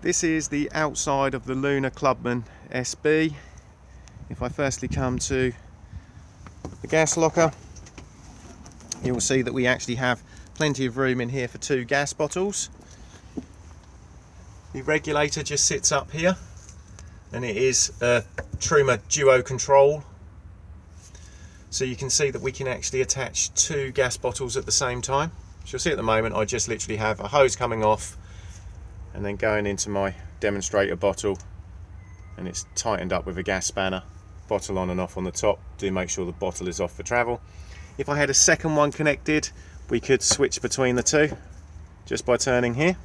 This is the outside of the Lunar Clubman SB. If I firstly come to the gas locker, you will see that we actually have plenty of room in here for 2 gas bottles. The regulator just sits up here, and it is a Truma duo control. So you can see that we can actually attach 2 gas bottles at the same time. So you'll see at the moment I just literally have a hose coming off and then going into my demonstrator bottle, and it's tightened up with a gas spanner. Bottle on and off on the top. Do make sure the bottle is off for travel. If I had a second one connected, we could switch between the 2 just by turning here.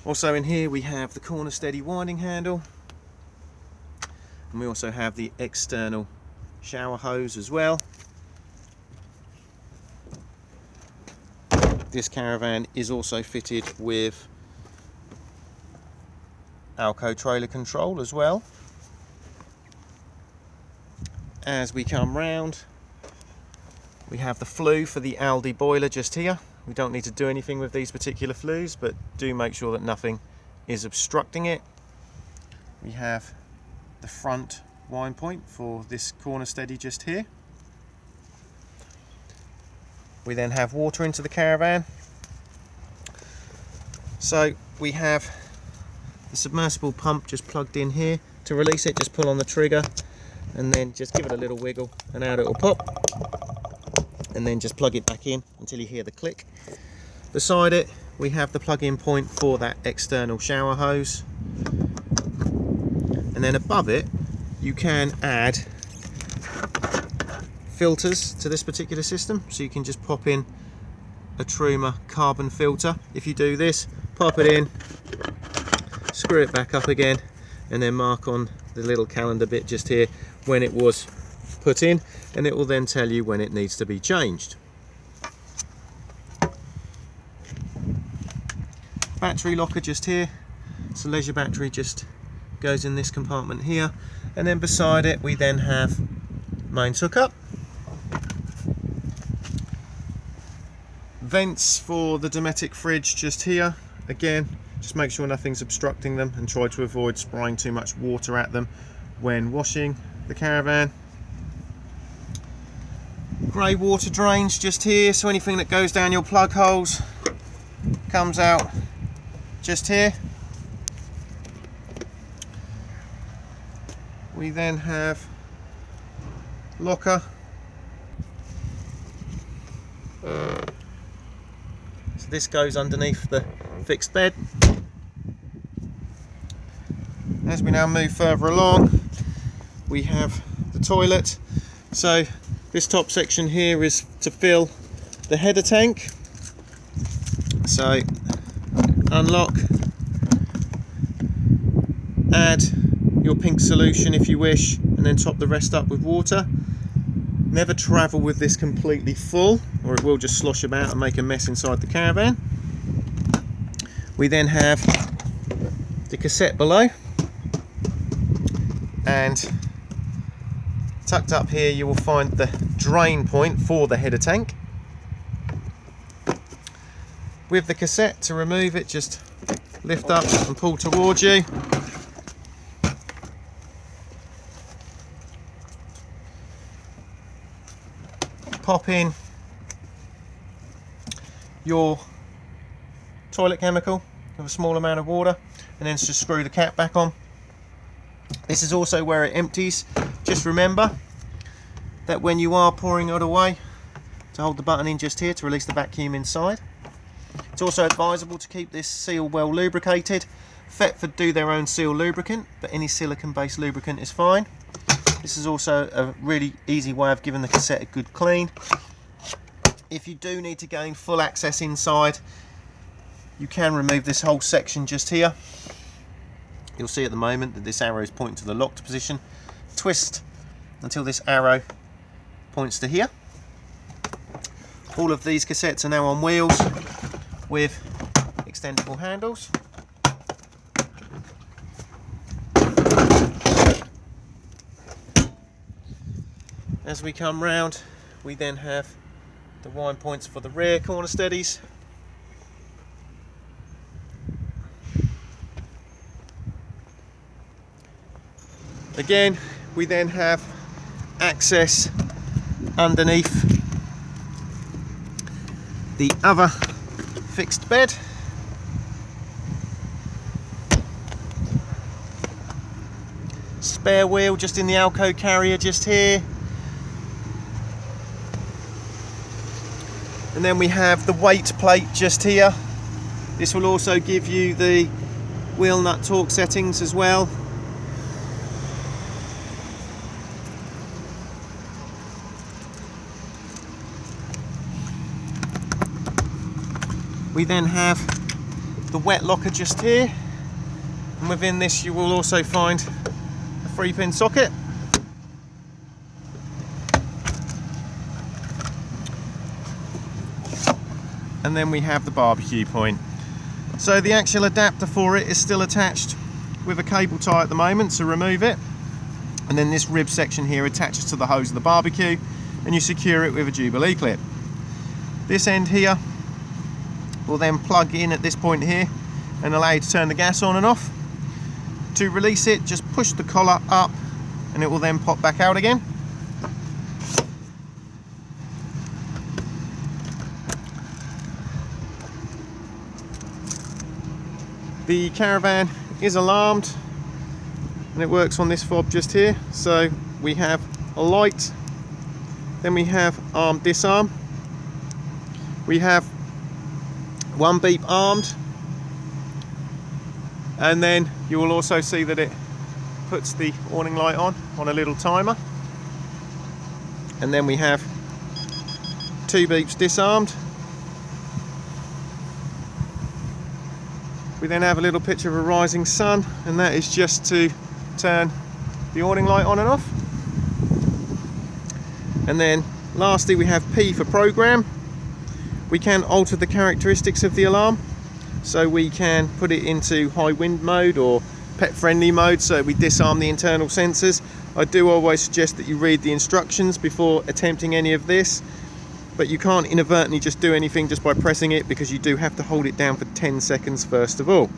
Also in here we have the corner steady winding handle, and we also have the external shower hose as well. This caravan is also fitted with Alco trailer control as well. As we come round, we have the flue for the Aldi boiler just here. We don't need to do anything with these particular flues, but do make sure that nothing is obstructing it. We have the front wind point for this corner steady just here. We then have water into the caravan. So we have the submersible pump just plugged in here. To release it, just pull on the trigger and then just give it a little wiggle, and out it will pop. And then just plug it back in until you hear the click. Beside it, we have the plug-in point for that external shower hose. And then above it, you can add filters to this particular system. So you can just pop in a Truma carbon filter. If you do this, pop it in, screw it back up again, and then mark on the little calendar bit just here when it was put in, and it will then tell you when it needs to be changed. Battery locker just here. So leisure battery just goes in this compartment here, and then beside it we then have mains hookup. Vents for the Dometic fridge just here. Again, just make sure nothing's obstructing them and try to avoid spraying too much water at them when washing the caravan. Grey water drains just here, so anything that goes down your plug holes comes out just here. We then have locker. So this goes underneath the fixed bed. As we now move further along, we have the toilet. So this top section here is to fill the header tank. So unlock, add your pink solution if you wish, and then top the rest up with water. Never travel with this completely full, or it will just slosh about and make a mess inside the caravan. We then have the cassette below, and tucked up here you will find the drain point for the header tank. With the cassette, to remove it, just lift up and pull towards you. Pop in your toilet chemical with a small amount of water, and then just screw the cap back on. This is also where it empties. Just remember that when you are pouring it away, to hold the button in just here to release the vacuum inside. It's also advisable to keep this seal well lubricated. Thetford do their own seal lubricant, but any silicone based lubricant is fine. This is also a really easy way of giving the cassette a good clean. If you do need to gain full access inside, you can remove this whole section just here. You'll see at the moment that this arrow is pointing to the locked position. Twist until this arrow points to here. All of these cassettes are now on wheels with extendable handles. As we come round, we then have the wind points for the rear corner steadies. Again, we then have access underneath the other fixed bed. Spare wheel just in the Alco carrier just here. And then we have the weight plate just here. This will also give you the wheel nut torque settings as well. We then have the wet locker just here, and within this you will also find a 3-pin socket. And then we have the barbecue point. So the actual adapter for it is still attached with a cable tie at the moment, so remove it. And then this rib section here attaches to the hose of the barbecue, and you secure it with a Jubilee clip. This end here will then plug in at this point here and allow you to turn the gas on and off. To release it, just push the collar up and it will then pop back out again. The caravan is alarmed and it works on this fob just here. So we have a light, then we have arm disarm, we have one beep armed, and then you will also see that it puts the warning light on a little timer. And then we have 2 beeps disarmed. We then have a little picture of a rising sun, and that is just to turn the warning light on and off. And then lastly we have P for program. We can alter the characteristics of the alarm, so we can put it into high wind mode or pet friendly mode, so we disarm the internal sensors. I do always suggest that you read the instructions before attempting any of this, but you can't inadvertently just do anything just by pressing it, because you do have to hold it down for 10 seconds first of all.